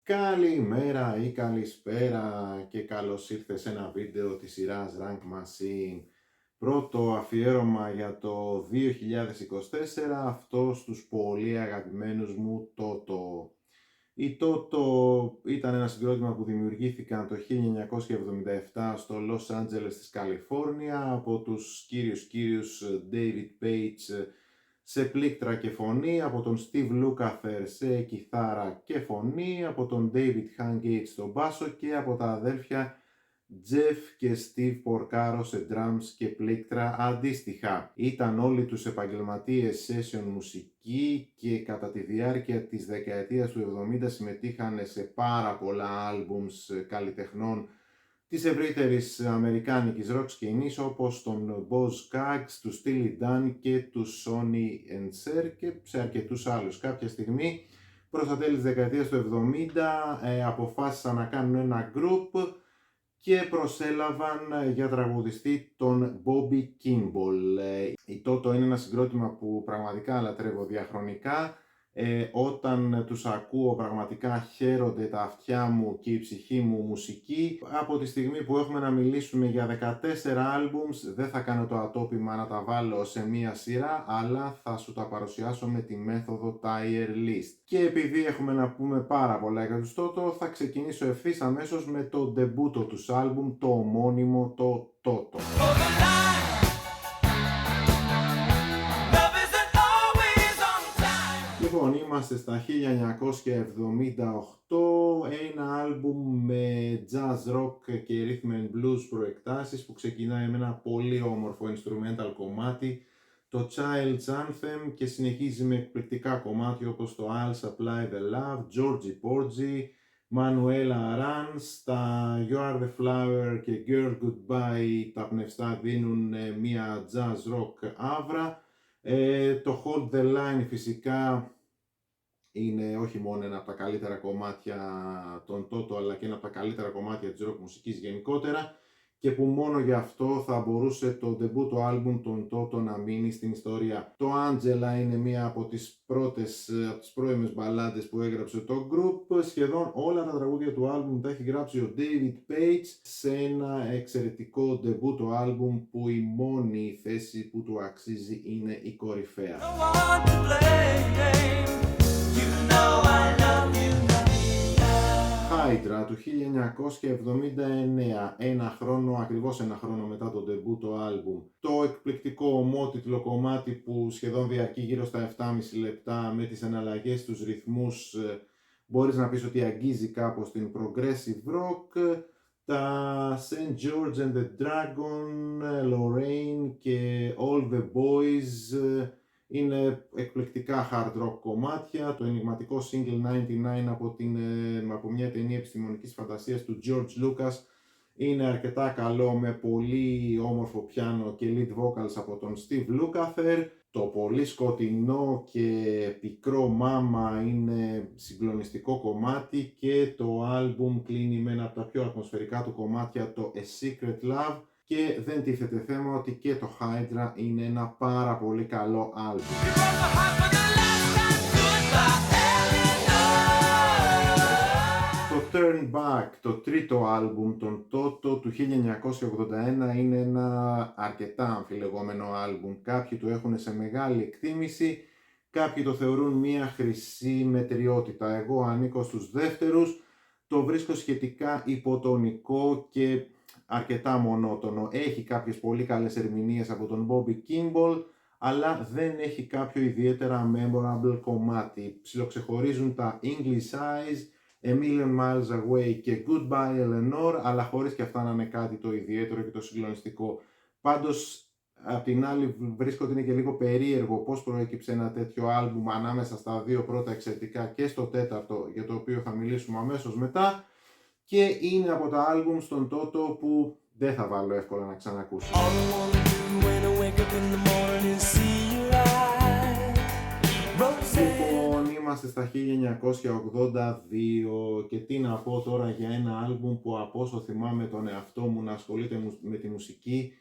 Καλημέρα ή καλησπέρα και καλώς ήρθες σε ένα βίντεο της σειράς Rank Machine. Πρώτο αφιέρωμα για το 2024, αυτό στους πολύ αγαπημένους μου Toto. Η Toto ήταν ένα συγκρότημα που δημιουργήθηκαν το 1977 στο Los Angeles της Καλιφόρνια από τους κύριους David Page σε πλήκτρα και φωνή, από τον Steve Lukather σε κιθάρα και φωνή, από τον David Hungate στο μπάσο και από τα αδέλφια Jeff και Steve Porcaro σε drums και πλήκτρα αντίστοιχα. Ήταν όλοι τους επαγγελματίες session μουσική και κατά τη διάρκεια της δεκαετίας του 70 συμμετείχαν σε πάρα πολλά albums καλλιτεχνών της ευρύτερης αμερικάνικης rock σκηνής όπως τον Boz Scaggs, του Steely Dan και του Sonny and Cher και σε αρκετούς άλλους. Κάποια στιγμή προς τα τέλη της δεκαετίας του 70 αποφάσισαν να κάνουν ένα group και προσέλαβαν για τραγουδιστή τον Bobby Kimball. Η Toto είναι ένα συγκρότημα που πραγματικά λατρεύω διαχρονικά. Όταν τους ακούω πραγματικά χαίρονται τα αυτιά μου και η ψυχή μου μουσική. Από τη στιγμή που έχουμε να μιλήσουμε για 14 albums, δεν θα κάνω το ατόπιμα να τα βάλω σε μία σειρά, αλλά θα σου τα παρουσιάσω με τη μέθοδο Tier List. Και επειδή έχουμε να πούμε πάρα πολλά για τους Toto, θα ξεκινήσω ευθύς αμέσως με το ντεμπούτο τους album, το ομώνυμο το Toto. Λοιπόν, είμαστε στα 1978, ένα άλμπουμ με jazz rock και rhythm and blues προεκτάσεις που ξεκινάει με ένα πολύ όμορφο instrumental κομμάτι, το Child's Anthem, και συνεχίζει με εκπληκτικά κομμάτια όπως το I'll Supply the Love, Georgie Porgy, Manuela Arans, τα You Are the Flower και Girl Goodbye, τα πνευστά δίνουν μια jazz rock άβρα. Το Hold the Line φυσικά είναι όχι μόνο ένα από τα καλύτερα κομμάτια των Toto, αλλά και ένα από τα καλύτερα κομμάτια της rock μουσικής γενικότερα, και που μόνο γι' αυτό θα μπορούσε το ντεμπούτο άλμπουμ των Toto να μείνει στην ιστορία. Το Angela είναι μία από τις πρώιμες μπαλάντες που έγραψε το group. Σχεδόν όλα τα τραγούδια του άλμπουμ τα έχει γράψει ο David Page σε ένα εξαιρετικό ντεμπούτο άλμπουμ που η μόνη θέση που του αξίζει είναι η κορυφαία. Hydra του 1979, ακριβώς ένα χρόνο μετά το ντεμπούτο άλμπουμ. Το εκπληκτικό ομότιτλο κομμάτι που σχεδόν διαρκεί γύρω στα 7,5 λεπτά με τις εναλλαγές τους ρυθμούς, μπορείς να πεις ότι αγγίζει κάπως την progressive rock. Τα St. George and the Dragon, Lorraine και All the Boys είναι εκπληκτικά hard rock κομμάτια. Το ενιγματικό single 99 από μια ταινία επιστημονικής φαντασίας του George Lucas είναι αρκετά καλό, με πολύ όμορφο πιάνο και lead vocals από τον Steve Lukather. Το πολύ σκοτεινό και πικρό Mama είναι συγκλονιστικό κομμάτι και το άλμπουμ κλείνει με ένα από τα πιο ατμοσφαιρικά του κομμάτια, το A Secret Love, και δεν τίθεται θέμα ότι και το Hydra είναι ένα πάρα πολύ καλό άλμπουμ. Το Turn Back, το τρίτο άλμπουμ των Toto του 1981, είναι ένα αρκετά αμφιλεγόμενο άλμπουμ. Κάποιοι το έχουν σε μεγάλη εκτίμηση, κάποιοι το θεωρούν μια χρυσή μετριότητα. Εγώ ανήκω στους δεύτερους, το βρίσκω σχετικά υποτονικό και αρκετά μονότονο. Έχει κάποιες πολύ καλές ερμηνείες από τον Bobby Kimball, αλλά δεν έχει κάποιο ιδιαίτερα memorable κομμάτι. Ψιλοξεχωρίζουν τα English Eyes, A Million Miles Away και Goodbye Eleanor, αλλά χωρίς και αυτά να είναι κάτι το ιδιαίτερο και το συγκλονιστικό. Πάντως, απ' την άλλη, βρίσκω ότι είναι και λίγο περίεργο πώς προέκυψε ένα τέτοιο άλμπουμ ανάμεσα στα δύο πρώτα εξαιρετικά και στο τέταρτο, για το οποίο θα μιλήσουμε αμέσως μετά, και είναι από τα άλμπουμ στον Toto που δεν θα βάλω εύκολα να ξανακούσω. Λοιπόν, είμαστε στα 1982 και τι να πω τώρα για ένα άλμπουμ που, από όσο θυμάμαι τον εαυτό μου να ασχολείται με τη μουσική,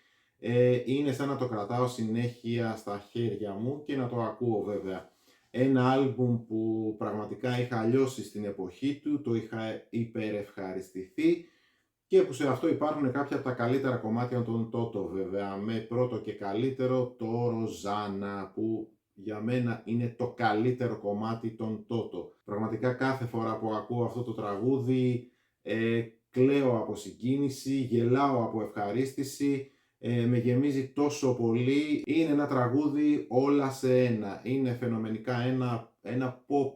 είναι σαν να το κρατάω συνέχεια στα χέρια μου και να το ακούω βέβαια. Ένα άλμπουμ που πραγματικά είχα αλλιώσει στην εποχή του, το είχα υπερευχαριστηθεί και που σε αυτό υπάρχουν κάποια από τα καλύτερα κομμάτια των Toto βέβαια, με πρώτο και καλύτερο το Ροζάνα, που για μένα είναι το καλύτερο κομμάτι των Toto. Πραγματικά κάθε φορά που ακούω αυτό το τραγούδι κλαίω από συγκίνηση, γελάω από ευχαρίστηση, με γεμίζει τόσο πολύ. Είναι ένα τραγούδι όλα σε ένα. Είναι φαινομενικά ένα pop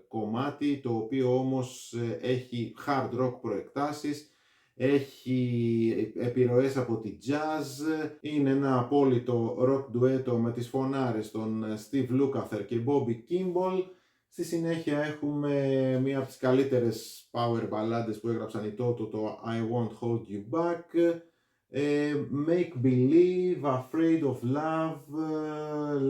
κομμάτι, το οποίο όμως έχει hard rock προεκτάσεις, έχει επιρροές από τη jazz, είναι ένα απόλυτο rock ντουέτο με τις φωνάρες των Steve Lukather και Bobby Kimball. Στη συνέχεια έχουμε μία από τις καλύτερες power μπαλάντες που έγραψαν οι Toto, το I Won't Hold You Back, Make Believe, Afraid of Love,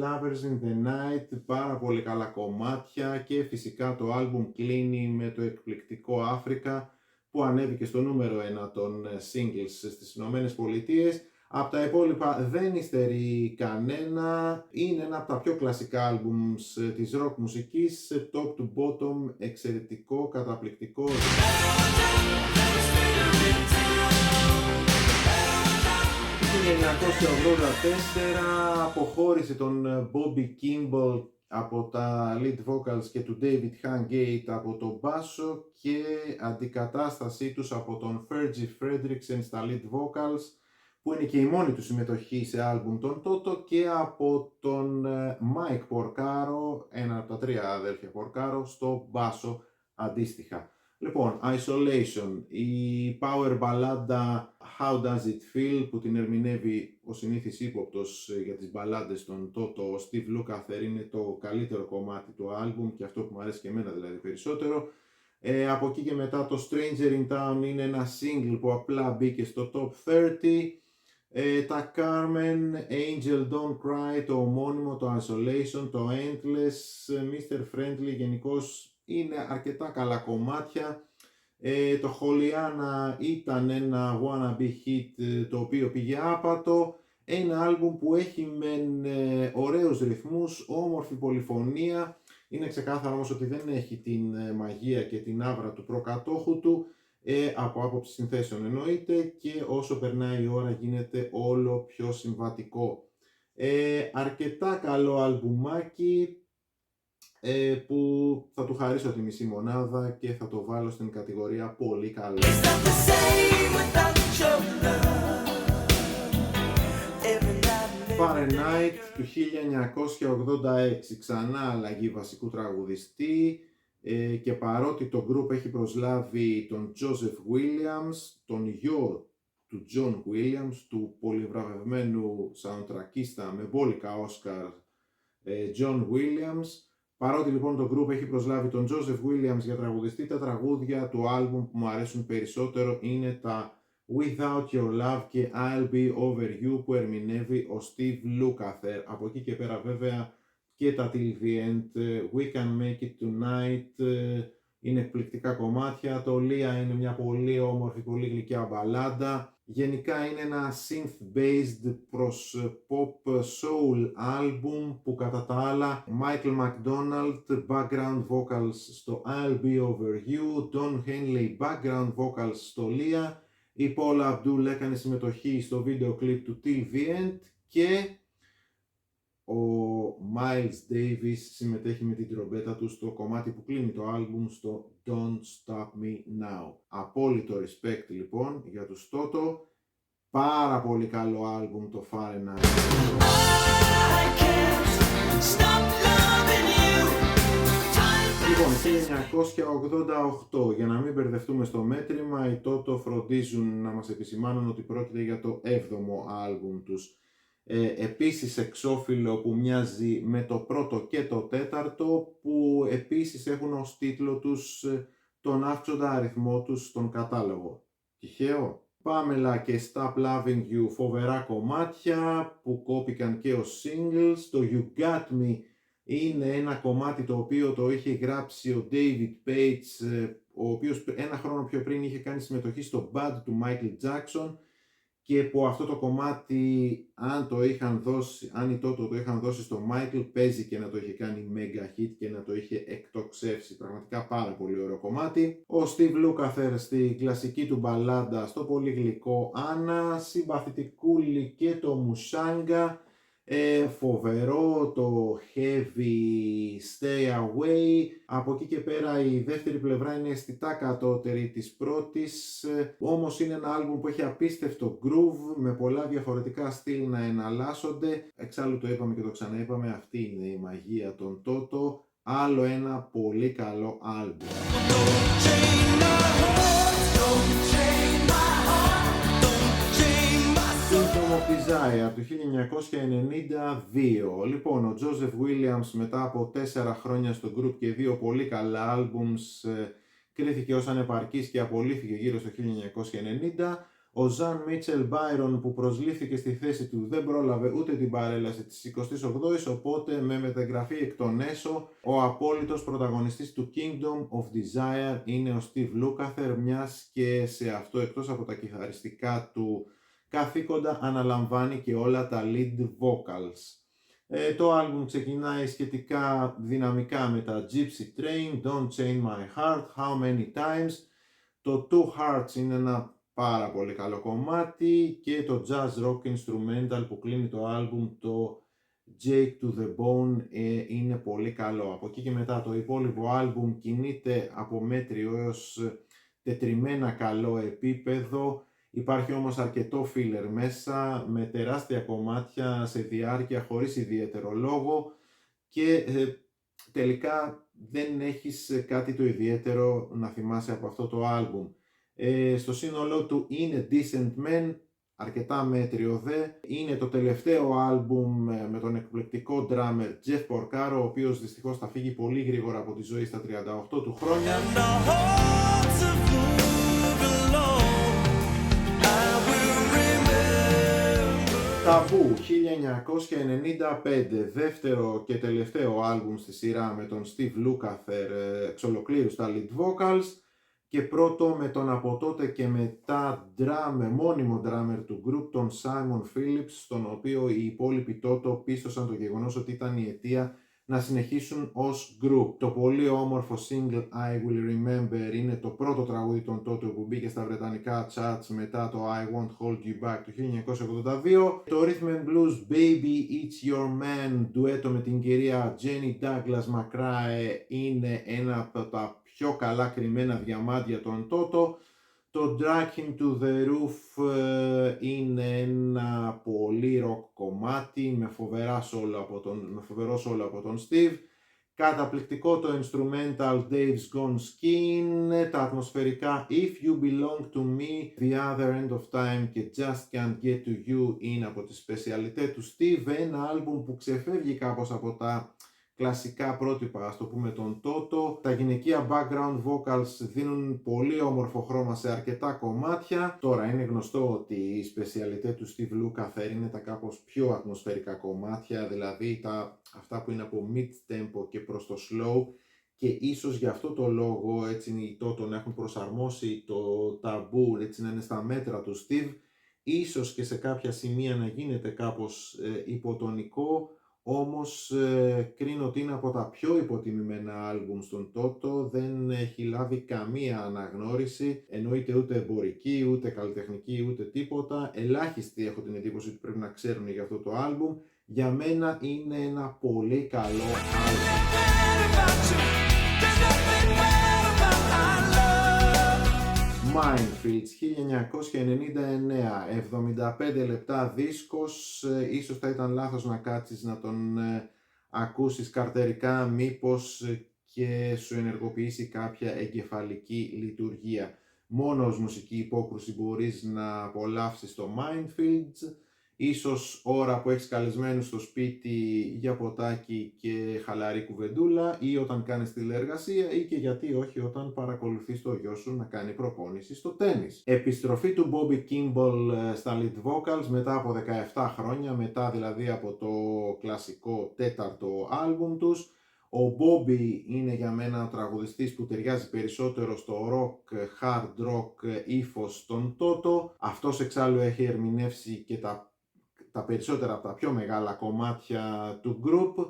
Lovers in the Night, πάρα πολύ καλά κομμάτια, και φυσικά το άλμπουμ κλείνει με το εκπληκτικό Africa, που ανέβηκε στο νούμερο 1 των singles στις Ηνωμένες Πολιτείες. Από τα υπόλοιπα δεν υστερεί κανένα, είναι ένα από τα πιο κλασικά άλμπουμς της rock μουσικής, top to bottom, εξαιρετικό, καταπληκτικό. Το 1984 αποχώρησε τον Bobby Kimball από τα lead vocals και του David Hungate από το μπάσο, και αντικατάστασή τους από τον Fergie Frederiksen στα lead vocals, που είναι και η μόνη του συμμετοχή σε άλμπουμ των Toto, και από τον Mike Porcaro, ένα από τα τρία αδέρφια Porcaro, στο μπάσο αντίστοιχα. Λοιπόν, Isolation, η power μπαλάντα How Does It Feel, που την ερμηνεύει ο συνήθις ύποπτος για τις μπαλάντες των Toto, ο Steve Lukather, είναι το καλύτερο κομμάτι του άλμπουμ και αυτό που μου αρέσει και εμένα δηλαδή περισσότερο. Από εκεί και μετά το Stranger in Town είναι ένα single που απλά μπήκε στο top 30. Τα Carmen, Angel Don't Cry, το ομώνυμο, το Isolation, το Endless, Mr. Friendly, γενικώς είναι αρκετά καλά κομμάτια. Το Holiana ήταν ένα wannabe hit, το οποίο πήγε άπατο. Ένα άλμπουμ που έχει μεν ωραίους ρυθμούς, όμορφη πολυφωνία. Είναι ξεκάθαρο όμως ότι δεν έχει την μαγεία και την άβρα του προκατόχου του, από άποψη συνθέσεων εννοείται, και όσο περνάει η ώρα γίνεται όλο πιο συμβατικό. Αρκετά καλό αλμπουμάκι, που θα του χαρίσω τη μισή μονάδα και θα το βάλω στην κατηγορία πολύ καλό. Fahrenheit του 1986, ξανά αλλαγή βασικού τραγουδιστή, και παρότι το group έχει προσλάβει τον Joseph Williams, τον γιο του John Williams, του πολυβραβευμένου soundtrackista με μπόλικα Oscar John Williams, παρότι λοιπόν το group έχει προσλάβει τον Joseph Williams για τραγουδιστή, τα τραγούδια του άλμπουμ που μου αρέσουν περισσότερο είναι τα Without Your Love και I'll Be Over You, που ερμηνεύει ο Steve Lukather. Από εκεί και πέρα βέβαια και τα Till the End, We Can Make It Tonight, είναι εκπληκτικά κομμάτια. Το Leah είναι μια πολύ όμορφη, πολύ γλυκιά μπαλάντα. Γενικά είναι ένα synth-based προς pop soul album, που κατά τα άλλα Michael McDonald background vocals στο I'll Be Over You, Don Henley background vocals στο Leah, η Paula Abdul έκανε συμμετοχή στο βίντεο κλιπ του Till the End, και ο Miles Davis συμμετέχει με την τρομπέτα του στο κομμάτι που κλείνει το άλμπουμ, στο Don't Stop Me Now. Απόλυτο respect λοιπόν για τους Toto. Πάρα πολύ καλό άλμπουμ το Fahrenheit. Λοιπόν, 1988, για να μην μπερδευτούμε στο μέτρημα, οι Toto φροντίζουν να μας επισημάνουν ότι πρόκειται για το 7ο άλμπουμ τους. Επίσης εξώφυλλο που μοιάζει με το πρώτο και το τέταρτο, που επίσης έχουν ως τίτλο τους τον αύξοντα αριθμό τους στον κατάλογο. Τυχαίο? Pamela και Stop Loving You, φοβερά κομμάτια που κόπηκαν και ως singles. Το You Got Me είναι ένα κομμάτι το οποίο το είχε γράψει ο David Page, ο οποίος ένα χρόνο πιο πριν είχε κάνει συμμετοχή στο Bad του Michael Jackson, και που αυτό το κομμάτι, αν οι Toto το είχαν δώσει στο Michael, παίζει και να το είχε κάνει mega hit και να το είχε εκτοξεύσει. Πραγματικά πάρα πολύ ωραίο κομμάτι. Ο Steve Lukather στη κλασική του μπαλάντα, στο πολύ γλυκό Anna, συμπαθητικούλη και το Musanga, φοβερό το heavy Stay Away. Από εκεί και πέρα η δεύτερη πλευρά είναι αισθητά κατώτερη της πρώτης, όμως είναι ένα άλμπουμ που έχει απίστευτο groove με πολλά διαφορετικά στυλ να εναλλάσσονται. Εξάλλου το είπαμε και το ξαναείπαμε, αυτή είναι η μαγεία των Toto. Άλλο ένα πολύ καλό άλμπουμ. Desire του 1992. Λοιπόν, ο Joseph Williams μετά από 4 χρόνια στο group και 2 πολύ καλά albums κρίθηκε ως ανεπαρκής και απολύθηκε γύρω στο 1990. Ο Jean Mitchell Byron που προσλήφθηκε στη θέση του δεν πρόλαβε ούτε την παρέλαση της 28ης, οπότε με μεταγραφή εκ των έσω ο απόλυτος πρωταγωνιστής του Kingdom of Desire είναι ο Steve Lukather, μιας και σε αυτό εκτός από τα κιθαριστικά του καθήκοντα αναλαμβάνει και όλα τα lead vocals. Το άλμπουμ ξεκινάει σχετικά δυναμικά με τα Gypsy Train, Don't Chain My Heart, How Many Times. Το Two Hearts είναι ένα πάρα πολύ καλό κομμάτι και το jazz rock instrumental που κλείνει το άλμπουμ, το Jake to the Bone, είναι πολύ καλό. Από εκεί και μετά το υπόλοιπο άλμπουμ κινείται από μέτριο έως τετριμμένα καλό επίπεδο. Υπάρχει όμως αρκετό filler μέσα με τεράστια κομμάτια σε διάρκεια χωρίς ιδιαίτερο λόγο και τελικά δεν έχεις κάτι το ιδιαίτερο να θυμάσαι από αυτό το άλμπουμ. Στο σύνολό του είναι decent men, αρκετά μέτριο δε. Είναι το τελευταίο άλμπουμ με τον εκπληκτικό drummer Jeff Porcaro, ο οποίος δυστυχώς θα φύγει πολύ γρήγορα από τη ζωή στα 38 του χρόνια. Ταμπού 1995, δεύτερο και τελευταίο άλμπουμ στη σειρά με τον Steve Lukather εξ ολοκλήρου στα lead vocals και πρώτο με τον από τότε και μετά μόνιμο drummer του group, τον Simon Phillips, στον οποίο οι υπόλοιποι Toto πίστωσαν το γεγονός ότι ήταν η αιτία να συνεχίσουν ως group. Το πολύ όμορφο single I Will Remember είναι το πρώτο τραγούδι των Toto που μπήκε στα βρετανικά charts μετά το I Won't Hold You Back του 1982. Το Rhythm and Blues Baby It's Your Man, ντουέτο με την κυρία Jenny Douglas McRae, είναι ένα από τα πιο καλά κρυμμένα διαμάντια των Toto. Το Drag Him to the Roof είναι ένα πολύ rock κομμάτι με φοβερό solo από τον Steve. Καταπληκτικό το instrumental Dave's Gone Skiing, τα ατμοσφαιρικά If You Belong to Me, The Other End of Time και Just Can't Get to You είναι από τις σπεσιαλιτές του Steve. Ένα άλμπουμ που ξεφεύγει κάπως από τα κλασικά πρότυπα, ας το πούμε, τον Toto. Τα γυναικεία background vocals δίνουν πολύ όμορφο χρώμα σε αρκετά κομμάτια. Τώρα είναι γνωστό ότι η σπεσιαλιτέ του Steve Lukather είναι τα κάπως πιο ατμοσφαιρικά κομμάτια, δηλαδή αυτά που είναι από mid-tempo και προς το slow, και ίσως γι' αυτό το λόγο έτσι οι Toto να έχουν προσαρμόσει το ταμπού έτσι να είναι στα μέτρα του Steve, ίσως και σε κάποια σημεία να γίνεται κάπως υποτονικό. Όμως κρίνω ότι είναι από τα πιο υποτιμημένα άλμπουμ στον Toto, δεν έχει λάβει καμία αναγνώριση, εννοείται ούτε εμπορική, ούτε καλλιτεχνική, ούτε τίποτα. Ελάχιστοι έχω την εντύπωση ότι πρέπει να ξέρουν για αυτό το άλμπουμ. Για μένα είναι ένα πολύ καλό άλμπουμ. Minefields 1999, 75 λεπτά δίσκος, ίσως θα ήταν λάθος να κάτσεις να τον ακούσεις καρτερικά, μήπως και σου ενεργοποιήσει κάποια εγκεφαλική λειτουργία. Μόνο ως μουσική υπόκρουση μπορείς να απολαύσεις το Minefields, ίσως ώρα που έχεις καλεσμένους στο σπίτι για ποτάκι και χαλαρή κουβεντούλα, ή όταν κάνεις τηλεεργασία, ή και γιατί όχι όταν παρακολουθείς το γιο σου να κάνει προπόνηση στο τένις. Επιστροφή του Bobby Kimball στα lead vocals μετά από 17 χρόνια, μετά δηλαδή από το κλασικό τέταρτο άλμπουμ τους. Ο Bobby είναι για μένα ο τραγουδιστής που ταιριάζει περισσότερο στο rock, hard rock ύφος των Toto. Αυτός εξάλλου έχει ερμηνεύσει και τα περισσότερα από τα πιο μεγάλα κομμάτια του group.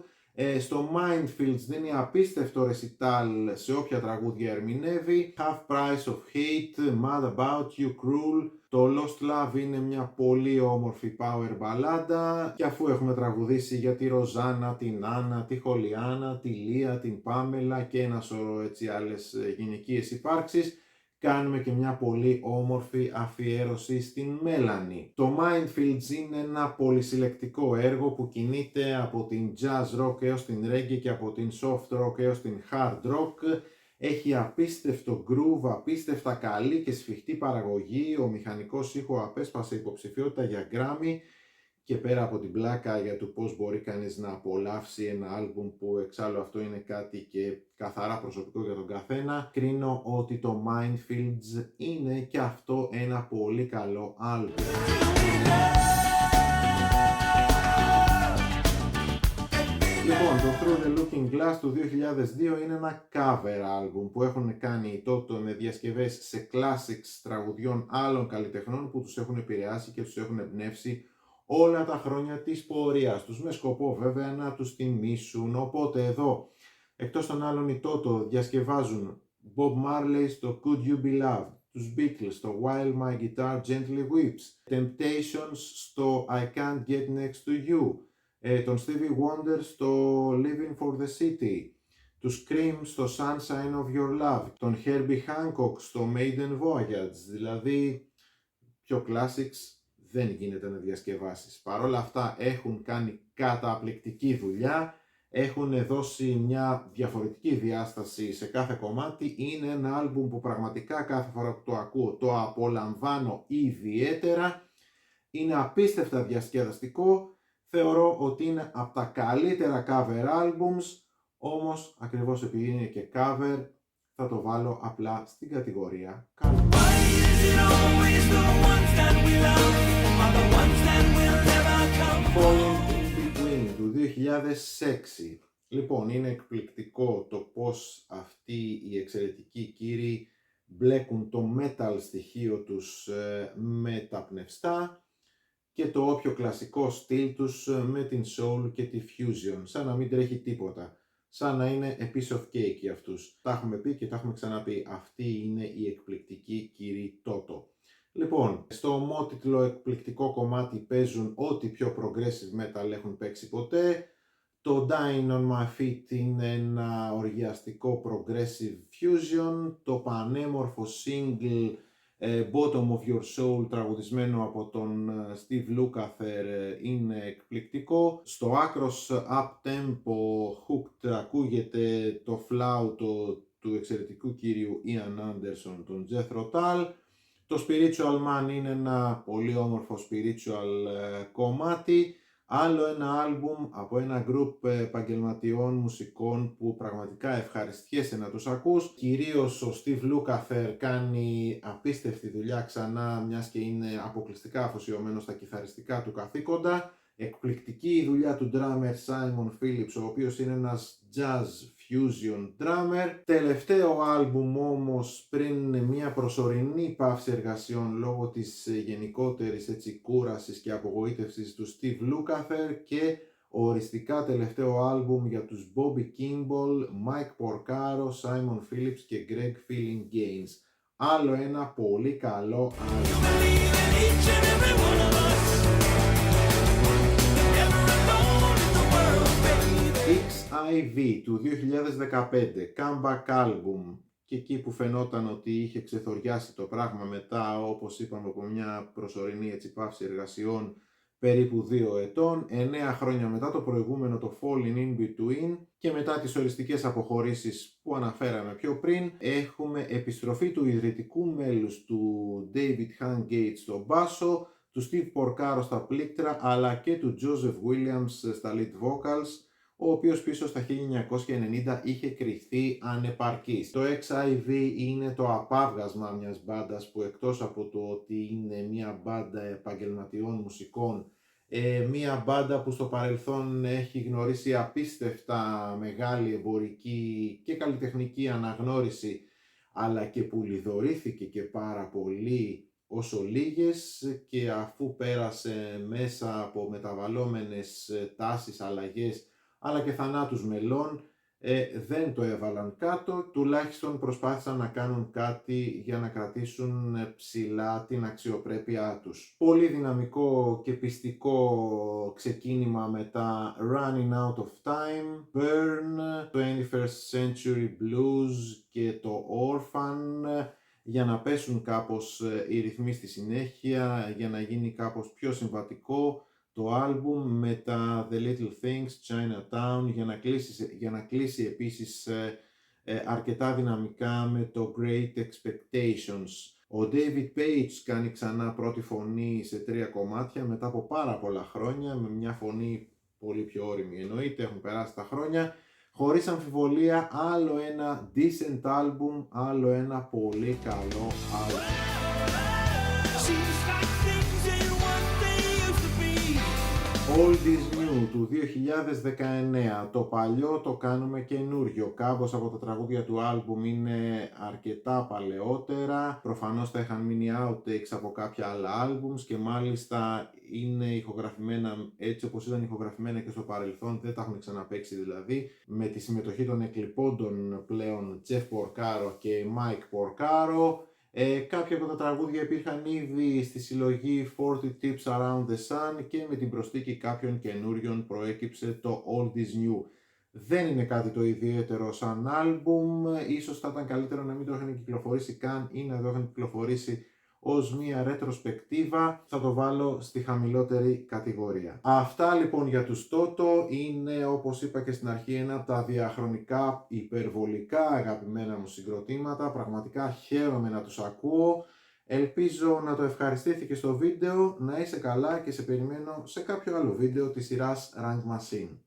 Στο Mindfields δίνει απίστευτο ρεσιτάλ σε όποια τραγούδια ερμηνεύει. Half Price of Hate, Mad About You, Cruel. Το Lost Love είναι μια πολύ όμορφη power μπαλάντα. Και αφού έχουμε τραγουδήσει για τη Ροζάνα, την Άννα, τη Χολιάνα, τη Λία, την Πάμελα και ένα σωρό έτσι άλλες γυναικείες υπάρξεις, κάνουμε και μια πολύ όμορφη αφιέρωση στην Μέλανη. Το Mindfields είναι ένα πολυσυλλεκτικό έργο που κινείται από την jazz rock έως την reggae και από την soft rock έως την hard rock. Έχει απίστευτο groove, απίστευτα καλή και σφιχτή παραγωγή. Ο μηχανικός ήχο απέσπασε υποψηφιότητα για Grammy. Και πέρα από την πλάκα για το πώς μπορεί κανείς να απολαύσει ένα άλμπουμ, που εξάλλου αυτό είναι κάτι και καθαρά προσωπικό για τον καθένα, κρίνω ότι το Mindfields είναι και αυτό ένα πολύ καλό άλμπουμ. Λοιπόν, το Through the Looking Glass του 2002 είναι ένα cover άλμπουμ που έχουν κάνει οι Toto με διασκευές σε classics τραγουδιών άλλων καλλιτεχνών που τους έχουν επηρεάσει και τους έχουν εμπνεύσει όλα τα χρόνια της πορείας τους, με σκοπό βέβαια να τους τιμήσουν. Οπότε εδώ, εκτός των άλλων, οι Toto διασκευάζουν Bob Marley στο Could You Be Loved, τους Beatles στο While My Guitar Gently Weeps, Temptations στο I Can't Get Next to You, τον Stevie Wonder στο Living for the City, τους Cream στο Sunshine of Your Love, τον Herbie Hancock στο Maiden Voyage. Δηλαδή πιο classics δεν γίνεται να διασκευάσεις. Παρ' όλα αυτά έχουν κάνει καταπληκτική δουλειά, έχουν δώσει μια διαφορετική διάσταση σε κάθε κομμάτι. Είναι ένα άλμπουμ που πραγματικά κάθε φορά που το ακούω το απολαμβάνω ιδιαίτερα. Είναι απίστευτα διασκεδαστικό. Θεωρώ ότι είναι από τα καλύτερα cover albums, όμως ακριβώς επειδή είναι και cover θα το βάλω απλά στην κατηγορία καλό. Falling in Between του 2006. Λοιπόν, είναι εκπληκτικό το πως αυτοί οι εξαιρετικοί κύριοι μπλέκουν το metal στοιχείο τους με τα πνευστά και το όποιο κλασικό στυλ τους με την soul και τη fusion, σαν να μην τρέχει τίποτα, σαν να είναι a piece of cake για αυτούς. Τα έχουμε πει και τα έχουμε ξαναπεί, αυτοί είναι οι εκπληκτικοί κύριοι Toto. Λοιπόν, στο ομότιτλο εκπληκτικό κομμάτι παίζουν ό,τι πιο progressive metal έχουν παίξει ποτέ. Το Dying on My Feet είναι ένα οργιαστικό progressive fusion. Το πανέμορφο single Bottom of Your Soul, τραγουδισμένο από τον Steve Lukather, είναι εκπληκτικό. Στο άκρος up-tempo hooked ακούγεται το φλάουτο του εξαιρετικού κύριου Ian Anderson, τον Jethro Tull. Το Spiritual Man είναι ένα πολύ όμορφο spiritual κομμάτι. Άλλο ένα άλμπουμ από ένα γκρουπ επαγγελματιών μουσικών που πραγματικά ευχαριστιέσαι να τους ακούς. Κυρίως ο Steve Lukather κάνει απίστευτη δουλειά ξανά, μιας και είναι αποκλειστικά αφοσιωμένος στα κιθαριστικά του καθήκοντα. Εκπληκτική η δουλειά του drummer Simon Phillips, ο οποίος είναι ένας jazz fusion drummer. Τελευταίο άλμπουμ όμως πριν μια προσωρινή παύση εργασιών λόγω της γενικότερης έτσι κούρασης και απογοήτευσης του Steve Lukather, και οριστικά τελευταίο άλμπουμ για τους Bobby Kimball, Mike Porcaro, Simon Phillips και Greg Feeling Gaines. Άλλο ένα πολύ καλό άλμπουμ. XIV του 2015, comeback album, και εκεί που φαινόταν ότι είχε ξεθοριάσει το πράγμα μετά, όπως είπαμε, από μια προσωρινή έτσι παύση εργασιών περίπου 2 ετών, 9 χρόνια μετά το προηγούμενο, το Falling in Between, και μετά τις οριστικές αποχωρήσεις που αναφέραμε πιο πριν, έχουμε επιστροφή του ιδρυτικού μέλους του David Hungate στο μπάσο, του Steve Porcaro στα πλήκτρα, αλλά και του Joseph Williams στα lead vocals, ο οποίος πίσω στα 1990 είχε κριθεί ανεπαρκής. Το XIV είναι το απάβγασμα μιας μπάντας που, εκτός από το ότι είναι μια μπάντα επαγγελματιών μουσικών, Μία μπάντα που στο παρελθόν έχει γνωρίσει απίστευτα μεγάλη εμπορική και καλλιτεχνική αναγνώριση, αλλά και που λιδωρήθηκε και πάρα πολύ ως Ολίγες, και αφού πέρασε μέσα από μεταβαλλόμενες τάσεις, αλλαγές, αλλά και θανάτους μελών, δεν το έβαλαν κάτω, τουλάχιστον προσπάθησαν να κάνουν κάτι για να κρατήσουν ψηλά την αξιοπρέπειά τους. Πολύ δυναμικό και πιστικό ξεκίνημα μετά Running Out of Time, Burn, 21st Century Blues και το Orphan, για να πέσουν κάπως οι ρυθμοί στη συνέχεια, για να γίνει κάπως πιο συμβατικό το άλμπουμ με τα The Little Things, Chinatown, για να κλείσει επίσης αρκετά δυναμικά με το Great Expectations. Ο David Page κάνει ξανά πρώτη φωνή σε 3 κομμάτια μετά από πάρα πολλά χρόνια, με μια φωνή πολύ πιο ώριμη, εννοείται, έχουν περάσει τα χρόνια. Χωρίς αμφιβολία άλλο ένα decent album, άλλο ένα πολύ καλό album. Old is New του 2019, το παλιό το κάνουμε καινούριο. Κάμπος από τα τραγούδια του άλμπουμ είναι αρκετά παλαιότερα, προφανώς θα είχαν μείνει outtakes από κάποια άλλα άλμπουμς και μάλιστα είναι ηχογραφημένα έτσι όπως ήταν ηχογραφημένα και στο παρελθόν, δεν τα έχουν ξαναπαίξει δηλαδή, με τη συμμετοχή των εκλειπώντων πλέον Jeff Porcaro και Mike Porcaro. Κάποια από τα τραγούδια υπήρχαν ήδη στη συλλογή 40 Tips Around the Sun και με την προσθήκη κάποιων καινούριων προέκυψε το Old is New. Δεν είναι κάτι το ιδιαίτερο σαν άλμπουμ, ίσως θα ήταν καλύτερο να μην το είχαν κυκλοφορήσει καν ή να το είχαν κυκλοφορήσει ως μία ρετροσπεκτίβα, θα το βάλω στη χαμηλότερη κατηγορία. Αυτά λοιπόν για τους Toto, είναι όπως είπα και στην αρχή ένα από τα διαχρονικά υπερβολικά αγαπημένα μου συγκροτήματα, πραγματικά χαίρομαι να τους ακούω, ελπίζω να το ευχαριστήθηκε στο βίντεο, να είσαι καλά και σε περιμένω σε κάποιο άλλο βίντεο της σειράς Rank Machine.